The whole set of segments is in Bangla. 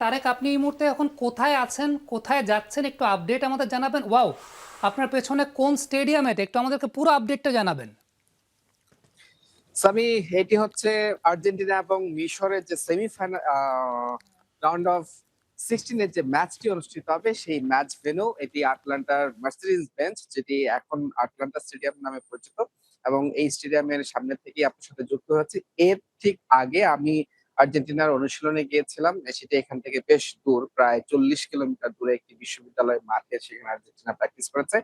তারেক, আপনি এই মুহূর্তে এখন কোথায় আছেন, কোথায় যাচ্ছেন, একটু আপডেট আমাদের জানাবেন। ওয়াও, আপনার পেছনে কোন স্টেডিয়ামে, একটু আমাদেরকে পুরো আপডেটটা জানাবেন। সামি, এটি হচ্ছে আর্জেন্টিনা এবং মিশরের যে সেমিফাইনাল রাউন্ড অফ 16 এর যে ম্যাচটি অনুষ্ঠিত হবে সেই ম্যাচ ভেন্যু এটি আটলান্টার মার্সিডিজ বেঞ্চ, যেটি এখন আটলান্টা স্টেডিয়াম নামে পরিচিত। এবং এই স্টেডিয়ামের সামনে থেকেই আপনার সাথে যুক্ত হচ্ছে। এর ঠিক আগে আমি আর্জেন্টিনার অনুশীলনে গিয়েছিলাম। সেটা এখান থেকে বেশ দূর, প্রায় 40 কিলোমিটার দূরে একটি বিশ্ববিদ্যালয়ের মাঠে সেখানে আর্জেন্টিনা প্র্যাকটিস করেছে।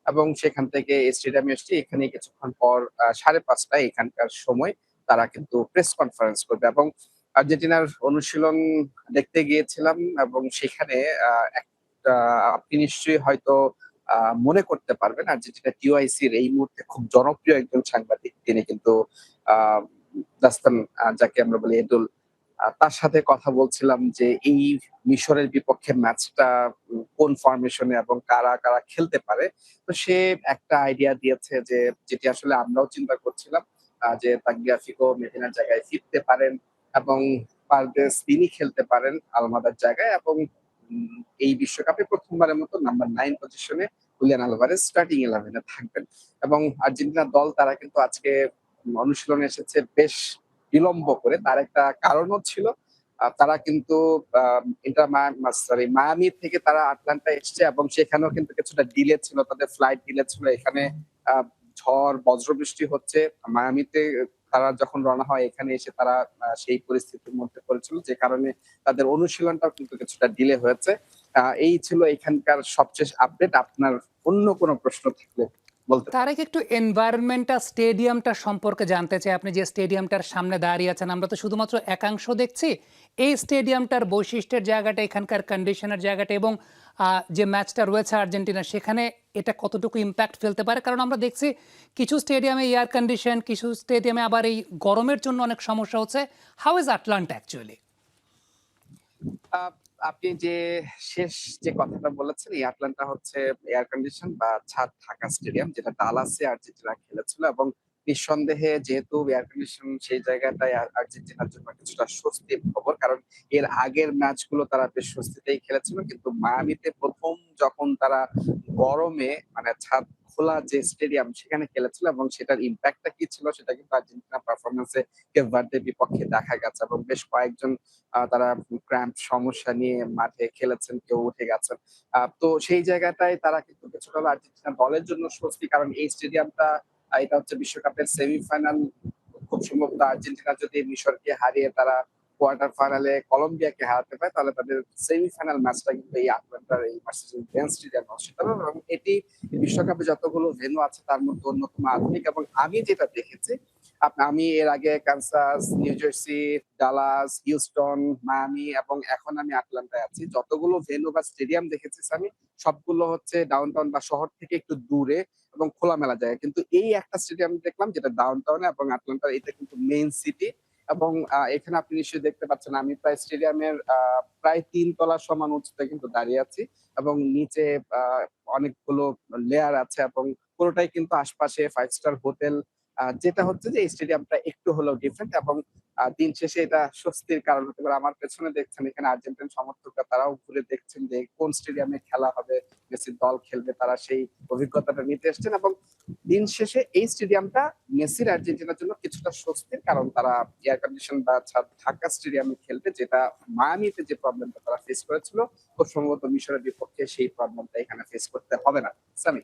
এবং সেখান থেকে স্টেডিয়ামে এসেছি। এখানে কিছুক্ষণ পর 5:30 এখানকার সময় তারা কিন্তু প্রেস কনফারেন্স করবে। এবং আর্জেন্টিনার অনুশীলন দেখতে গিয়েছিলাম এবং সেখানে একটা আপনি নিশ্চয়ই হয়তো মনে করতে পারবেন আর্জেন্টিনা টিওআইসির এই মুহূর্তে খুব জনপ্রিয় একজন সাংবাদিক। তিনি কিন্তু আ দাস্তান, যাকে আমরা বলি এডুল, তার সাথে কথা বলছিলাম যে এই মিশরের বিপক্ষে ম্যাচটা কোন ফরমেশনে এবং কারা, কারা খেলতে পারে। তো সে একটা আইডিয়া দিয়েছে যে যেটি আসলে আমরাও চিন্তা করছিলাম, যে তাগলিয়াফিকো মেদিনার জায়গায় ফিরতে পারেন এবং পারদেস তিনি খেলতে পারেন আলমাদার জায়গায়। এবং এই বিশ্বকাপে ১ম বারের মতো নাম্বার 9 পজিশনে হুলিয়ান আলভারেজ স্টার্টিং 11 এ থাকবেন। এবং আর্জেন্টিনার দল তারা কিন্তু আজকে অনুশীলনে এসেছে বেশ বিলম্ব করে। তার একটা কারণও ছিল। তারা কিন্তু আ মায়ামি থেকে তারা আটলান্টা এসছে এবং সেখানেও কিন্তু কিছুটা ডিলে ছিল। তাদের ফ্লাইট ডিলে ছিল। এখানে আ ঝড়, বজ্রবৃষ্টি হচ্ছে। মায়ামিতে তারা যখন রওনা হয় এখানে এসে তারা সেই পরিস্থিতির মধ্যে পড়েছিল। যে কারণে তাদের অনুশীলনটাও কিন্তু কিছুটা ডিলে হয়েছে। এই ছিল এখানকার সবশেষ আপডেট। আপনার অন্য কোনো প্রশ্ন থাকলে বলতে পারেন। তারেক, একটু এনভায়রনমেন্টটা, স্টেডিয়ামটা সম্পর্কে জানতে চাই। আপনি যে স্টেডিয়ামটার সামনে দাঁড়িয়ে আছেন, আমরা তো শুধুমাত্র একাংশ দেখছি। এই স্টেডিয়ামটার বৈশিষ্ট্যের জায়গাটা, এখানকার কন্ডিশনের জায়গাটা এবং যে ম্যাচটা রয়েছে আর্জেন্টিনার, সেখানে এটা কতটুকু ইম্প্যাক্ট ফেলতে পারে? কারণ আমরা দেখছি কিছু স্টেডিয়ামে এয়ার কন্ডিশন, কিছু স্টেডিয়ামে আবার এই গরমের জন্য অনেক সমস্যা হচ্ছে। How is Atlanta actually? Uh আপনি যে শেষ যে কথাটা বলেছেন, এই আটলান্টা হচ্ছে এয়ার কন্ডিশন বা ছাদ ঢাকা স্টেডিয়াম, যেটা ডালাসে আর্জেন্টিনা খেলেছিল। এবং নিঃসন্দেহে যেহেতু এয়ার কন্ডিশন সেই জায়গাটায় আর্জেন্টিনার জন্য কিছুটা স্বস্তির খবর। কারণ এর আগের ম্যাচগুলো তারা বেশ স্বস্তিতেই খেলেছিল। কিন্তু মায়ামিতে ১ম যখন তারা গরমে মানে ছাদ খোলা যে স্টেডিয়াম সেখানে খেলেছিল এবং সেটার ইমপ্যাক্টটা কি ছিল সেটা কিন্তু আর্জেন্টিনা পারফরম্যান্সে কেপ ভার্দের বিপক্ষে দেখা গেছে। এবং বেশ কয়েকজন তারা ক্র্যাম্প সমস্যা নিয়ে মাঠে খেলেছেন, কেউ উঠে গেছেন। তো সেই জায়গাটায় তারা কিন্তু কিছুটা হলেও আর্জেন্টিনা দলের জন্য স্বস্তি। কারণ এই স্টেডিয়ামটা, এটা হচ্ছে বিশ্বকাপের সেমিফাইনাল। খুব সম্ভবত আর্জেন্টিনা যদি মিশরকে হারিয়ে তারা কোয়ার্টার ফাইনালে কলম্বিয়াকে হারাতে পারে, তাহলে তাদের সেমিফাইনাল ম্যাচটা কিন্তু এই আটলান্টার এই মার্সেডিজ বেঞ্চ স্টেডিয়ামে অনুষ্ঠিত হবে। এবং এটি বিশ্বকাপে যতগুলো ভেন্যু আছে তার মধ্যে অন্যতম আধুনিক। এবং আমি যেটা দেখেছি, আমি এর আগে Kansas, New Jersey, Dallas, Houston, Miami এবং এখন আমি আটলান্টায় আছি। যতগুলো ভেন্যু বা স্টেডিয়াম দেখেছি আমি, সবগুলো হচ্ছে ডাউনটাউন বা শহর থেকে একটু দূরে এবং খোলামেলা জায়গা। কিন্তু এই একটা স্টেডিয়াম দেখলাম যেটা ডাউনটাউনে এবং আটলান্টার, এটা কিন্তু মেইন সিটি। এবং এখানে আপনি নিশ্চয়ই দেখতে পাচ্ছেন আমি প্রায় স্টেডিয়ামের প্রায় ৩ তলা সমান উঁচুতে কিন্তু দাঁড়িয়ে আছি। এবং নিচে আ অনেকগুলো লেয়ার আছে এবং পুরোটাই কিন্তু আশপাশে 5 স্টার হোটেল। যেটা হচ্ছে যে এই স্টেডিয়ামটা একটু হলেও ডিফারেন্ট। এবং দিন শেষে এটা স্বস্তির কারণ হতে পারে। আমার পেছনে দেখছেন এখানে আর্জেন্টাইন সমর্থকরা, তারাও ঘুরে দেখছেন যে কোন স্টেডিয়ামে খেলা হবে, মেসির দল খেলবে। তারা সেই অভিজ্ঞতাটা নিতে এসছেন। এবং দিন শেষে এই স্টেডিয়ামটা মেসির আর্জেন্টিনার জন্য কিছুটা স্বস্তির, কারণ তারা এয়ার কন্ডিশন বা ছাদ ঢাকা স্টেডিয়ামে খেলবে, যেটা মায়ামিতে যে প্রবলেমটা তারা ফেস করেছিল, খুব সম্ভবত মিশরের বিপক্ষে সেই প্রবলেমটা এখানে ফেস করতে হবে না। সামি?